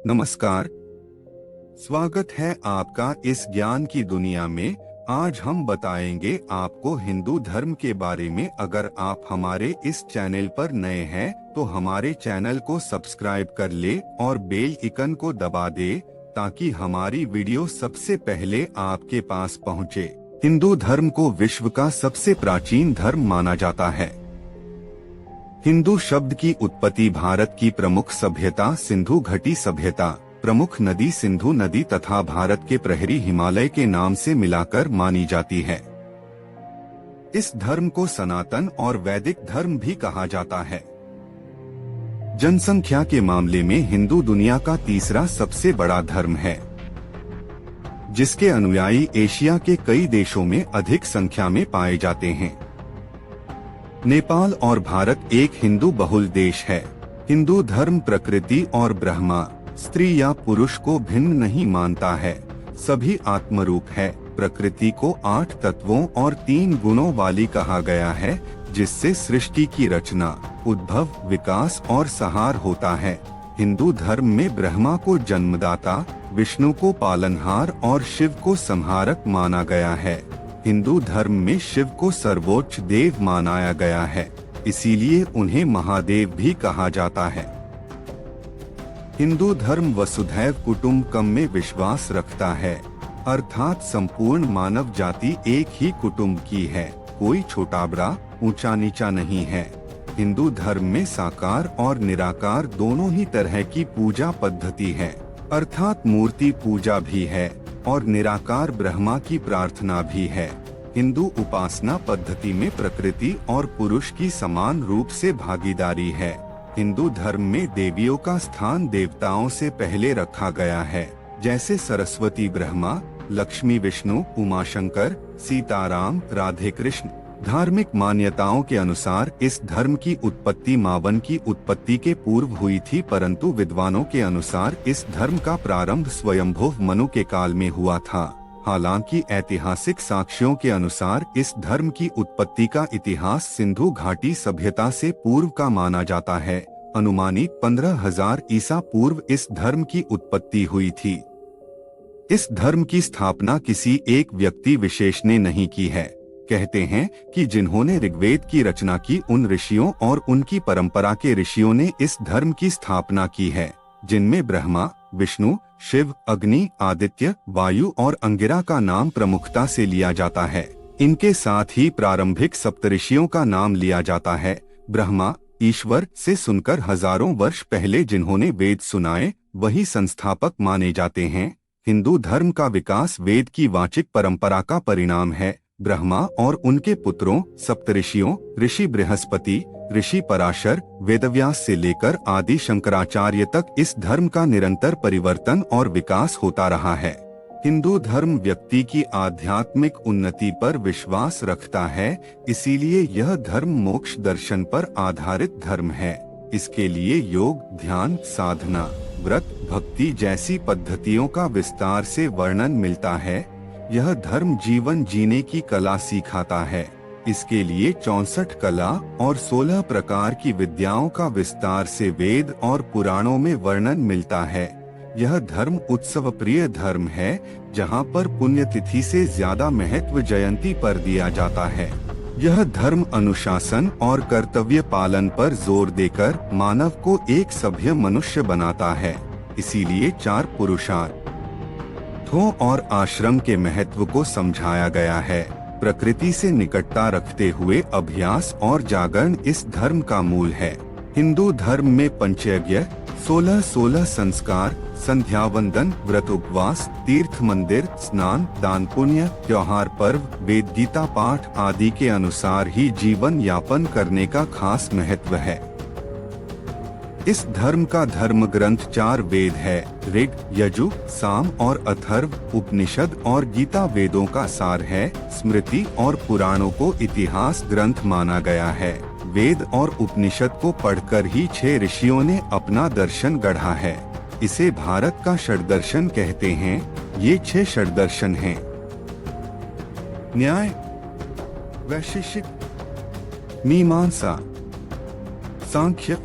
नमस्कार। स्वागत है आपका इस ज्ञान की दुनिया में। आज हम बताएंगे आपको हिंदू धर्म के बारे में। अगर आप हमारे इस चैनल पर नए हैं तो हमारे चैनल को सब्सक्राइब कर ले और बेल आइकन को दबा दे ताकि हमारी वीडियो सबसे पहले आपके पास पहुंचे। हिंदू धर्म को विश्व का सबसे प्राचीन धर्म माना जाता है। हिंदू शब्द की उत्पत्ति भारत की प्रमुख सभ्यता सिंधु घटी सभ्यता, प्रमुख नदी सिंधु नदी तथा भारत के प्रहरी हिमालय के नाम से मिलाकर मानी जाती है। इस धर्म को सनातन और वैदिक धर्म भी कहा जाता है। जनसंख्या के मामले में हिंदू दुनिया का तीसरा सबसे बड़ा धर्म है, जिसके अनुयायी एशिया के कई देशों में अधिक संख्या में पाए जाते हैं। नेपाल और भारत एक हिंदू बहुल देश है। हिंदू धर्म प्रकृति और ब्रह्मा, स्त्री या पुरुष को भिन्न नहीं मानता है। सभी आत्मरूप है। प्रकृति को 8 तत्वों और 3 गुणों वाली कहा गया है, जिससे सृष्टि की रचना, उद्भव, विकास और संहार होता है। हिंदू धर्म में ब्रह्मा को जन्मदाता, विष्णु को पालनहार और शिव को संहारक माना गया है। हिंदू धर्म में शिव को सर्वोच्च देव माना गया है, इसीलिए उन्हें महादेव भी कहा जाता है। हिंदू धर्म वसुधैव कुटुंबकम में विश्वास रखता है, अर्थात संपूर्ण मानव जाति एक ही कुटुंब की है। कोई छोटा बड़ा, ऊंचा नीचा नहीं है। हिंदू धर्म में साकार और निराकार दोनों ही तरह की पूजा पद्धति है, अर्थात मूर्ति पूजा भी है और निराकार ब्रह्मा की प्रार्थना भी है। हिंदू उपासना पद्धति में प्रकृति और पुरुष की समान रूप से भागीदारी है। हिंदू धर्म में देवियों का स्थान देवताओं से पहले रखा गया है, जैसे सरस्वती ब्रह्मा, लक्ष्मी विष्णु, उमाशंकर, सीताराम, राधे कृष्ण। धार्मिक मान्यताओं के अनुसार इस धर्म की उत्पत्ति मावन की उत्पत्ति के पूर्व हुई थी, परंतु विद्वानों के अनुसार इस धर्म का प्रारंभ स्वयंभुव मनु के काल में हुआ था। हालांकि ऐतिहासिक साक्ष्यों के अनुसार इस धर्म की उत्पत्ति का इतिहास सिंधु घाटी सभ्यता से पूर्व का माना जाता है। अनुमानित 15,000 ईसा पूर्व इस धर्म की उत्पत्ति हुई थी। इस धर्म की स्थापना किसी एक व्यक्ति विशेष ने नहीं की है। कहते हैं कि जिन्होंने ऋग्वेद की रचना की उन ऋषियों और उनकी परंपरा के ऋषियों ने इस धर्म की स्थापना की है, जिनमें ब्रह्मा, विष्णु, शिव, अग्नि, आदित्य, वायु और अंगिरा का नाम प्रमुखता से लिया जाता है। इनके साथ ही प्रारंभिक सप्तऋषियों का नाम लिया जाता है। ब्रह्मा ईश्वर से सुनकर हजारों वर्ष पहले जिन्होंने वेद सुनाए, वही संस्थापक माने जाते हैं। हिंदू धर्म का विकास वेद की वाचिक परंपरा का परिणाम है। ब्रह्मा और उनके पुत्रों सप्तऋषियों, ऋषि बृहस्पति, ऋषि पराशर, वेदव्यास से लेकर आदि शंकराचार्य तक इस धर्म का निरंतर परिवर्तन और विकास होता रहा है। हिंदू धर्म व्यक्ति की आध्यात्मिक उन्नति पर विश्वास रखता है, इसीलिए यह धर्म मोक्ष दर्शन पर आधारित धर्म है। इसके लिए योग, ध्यान, साधना, व्रत, भक्ति जैसी पद्धतियों का विस्तार से वर्णन मिलता है। यह धर्म जीवन जीने की कला सिखाता है। इसके लिए 64 कला और 16 प्रकार की विद्याओं का विस्तार से वेद और पुराणों में वर्णन मिलता है। यह धर्म उत्सव प्रिय धर्म है, जहाँ पर पुण्यतिथि से ज्यादा महत्व जयंती पर दिया जाता है। यह धर्म अनुशासन और कर्तव्य पालन पर जोर देकर मानव को एक सभ्य मनुष्य बनाता है। इसीलिए 4 पुरुषार्थ और आश्रम के महत्व को समझाया गया है। प्रकृति से निकटता रखते हुए अभ्यास और जागरण इस धर्म का मूल है। हिंदू धर्म में पंचयज्ञ, 16 संस्कार, संध्या वंदन, व्रत, उपवास, तीर्थ, मंदिर, स्नान, दान, पुण्य, त्योहार, पर्व, वेद, गीता पाठ आदि के अनुसार ही जीवन यापन करने का खास महत्व है। इस धर्म का धर्म ग्रंथ 4 वेद है, ऋग, यजु, साम और अथर्व। उपनिषद और गीता वेदों का सार है। स्मृति और पुराणों को इतिहास ग्रंथ माना गया है। वेद और उपनिषद को पढ़कर ही 6 ऋषियों ने अपना दर्शन गढ़ा है। इसे भारत का षड्दर्शन कहते हैं। ये 6 षड्दर्शन हैं: न्याय, वैशेषिक, मीमांसा, सांख्य,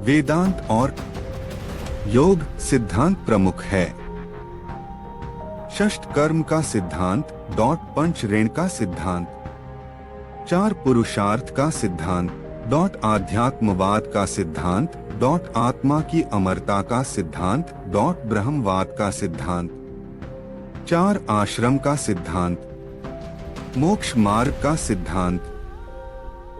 वेदांत और योग सिद्धांत प्रमुख है। षष्ठ कर्म का सिद्धांत, पंच ऋण का सिद्धांत, 4 पुरुषार्थ का सिद्धांत, आध्यात्मवाद का सिद्धांत, आत्मा की अमरता का सिद्धांत, ब्रह्मवाद का सिद्धांत, 4 आश्रम का सिद्धांत, मोक्ष मार्ग का सिद्धांत,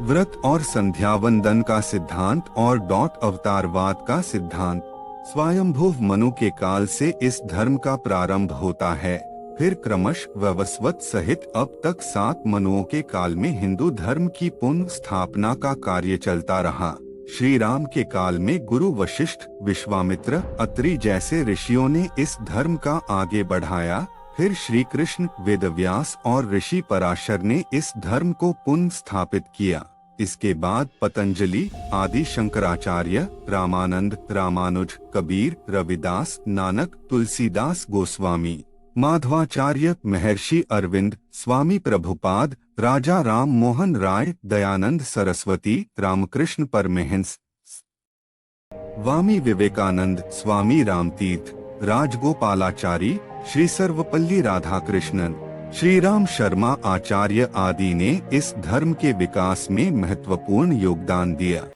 व्रत और संध्यावंदन का सिद्धांत और अवतारवाद का सिद्धांत। स्वयंभुव मनु के काल से इस धर्म का प्रारंभ होता है, फिर क्रमश वैवस्वत सहित अब तक 7 मनुओं के काल में हिंदू धर्म की पुनः स्थापना का कार्य चलता रहा। श्री राम के काल में गुरु वशिष्ठ, विश्वामित्र, अत्रि जैसे ऋषियों ने इस धर्म का आगे बढ़ाया। फिर श्री कृष्ण, वेदव्यास और ऋषि पराशर ने इस धर्म को पुनः स्थापित किया। इसके बाद पतंजलि, आदि शंकराचार्य, रामानंद, रामानुज, कबीर, रविदास, नानक, तुलसीदास गोस्वामी, माधवाचार्य, महर्षि अरविंद, स्वामी प्रभुपाद, राजा राम मोहन राय, दयानंद सरस्वती, रामकृष्ण परमहंस, स्वामी विवेकानंद, स्वामी रामतीर्थ, राजगोपालाचारी, श्री सर्वपल्ली राधाकृष्णन, श्री राम शर्मा आचार्य आदि ने इस धर्म के विकास में महत्वपूर्ण योगदान दिया।